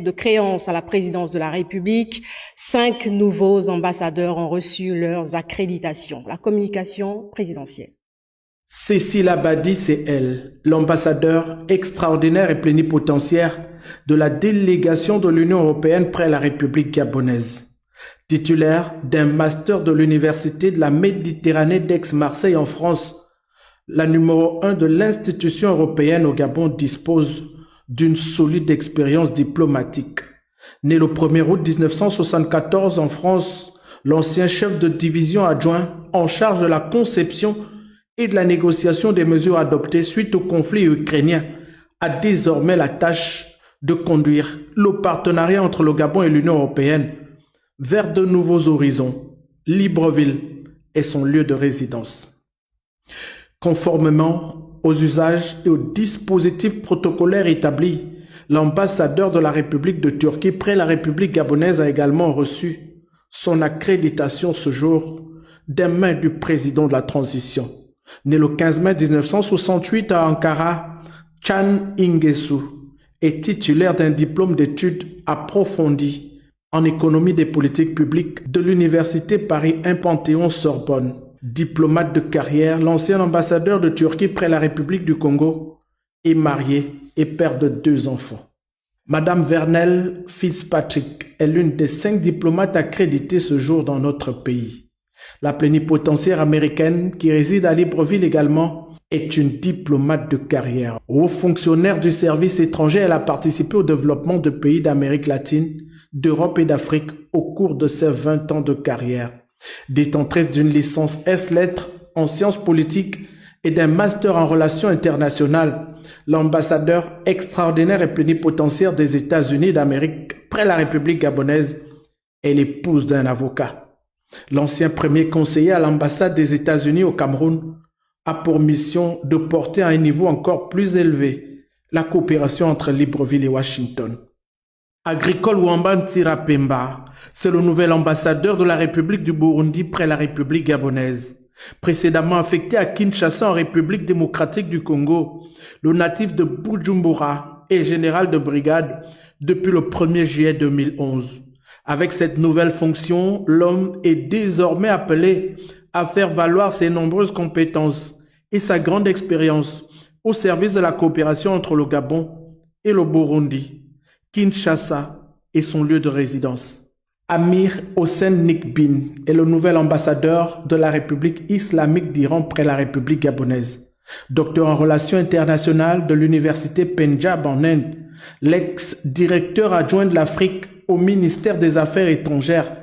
de créance à la présidence de la République, 5 nouveaux ambassadeurs ont reçu leurs accréditations. La communication présidentielle. Cécile Abadi, c'est elle, l'ambassadeur extraordinaire et plénipotentiaire de la délégation de l'Union européenne près la République gabonaise. Titulaire d'un master de l'Université de la Méditerranée d'Aix-Marseille en France, la numéro 1 de l'institution européenne au Gabon dispose d'une solide expérience diplomatique. Né le 1er août 1974 en France, l'ancien chef de division adjoint en charge de la conception et de la négociation des mesures adoptées suite au conflit ukrainien a désormais la tâche de conduire le partenariat entre le Gabon et l'Union européenne vers de nouveaux horizons. Libreville est son lieu de résidence. Conformément aux usages et aux dispositifs protocolaires établis, l'ambassadeur de la République de Turquie près la République gabonaise a également reçu son accréditation ce jour des mains du président de la transition. Né le 15 mai 1968 à Ankara, Can Ingesu est titulaire d'un diplôme d'études approfondies en économie des politiques publiques de l'Université Paris 1 Panthéon-Sorbonne. Diplomate de carrière, l'ancien ambassadeur de Turquie près la République du Congo est marié et père de 2 enfants. Madame Vernelle Fitzpatrick est l'une des 5 diplomates accrédités ce jour dans notre pays. La plénipotentiaire américaine qui réside à Libreville également est une diplomate de carrière. Haut fonctionnaire du service étranger, elle a participé au développement de pays d'Amérique latine, d'Europe et d'Afrique au cours de ses 20 ans de carrière. Détentrice d'une licence S-Lettres en sciences politiques et d'un master en relations internationales, l'ambassadeur extraordinaire et plénipotentiaire des États-Unis d'Amérique près la République gabonaise est l'épouse d'un avocat. L'ancien premier conseiller à l'ambassade des États-Unis au Cameroun a pour mission de porter à un niveau encore plus élevé la coopération entre Libreville et Washington. Agricole Wamba Ntsirapemba, c'est le nouvel ambassadeur de la République du Burundi près la République gabonaise. Précédemment affecté à Kinshasa en République démocratique du Congo, le natif de Bujumbura est général de brigade depuis le 1er juillet 2011. Avec cette nouvelle fonction, l'homme est désormais appelé à faire valoir ses nombreuses compétences et sa grande expérience au service de la coopération entre le Gabon et le Burundi. Kinshasa est son lieu de résidence. Amir Hossein Nikbin est le nouvel ambassadeur de la République islamique d'Iran près la République gabonaise. Docteur en relations internationales de l'université Pendjab en Inde, l'ex-directeur adjoint de l'Afrique au ministère des Affaires étrangères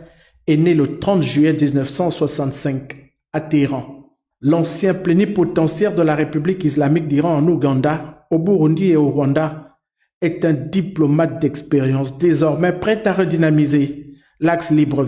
est né le 30 juillet 1965 à Téhéran. L'ancien plénipotentiaire de la République islamique d'Iran en Ouganda, au Burundi et au Rwanda est un diplomate d'expérience désormais prêt à redynamiser l'axe Libreville.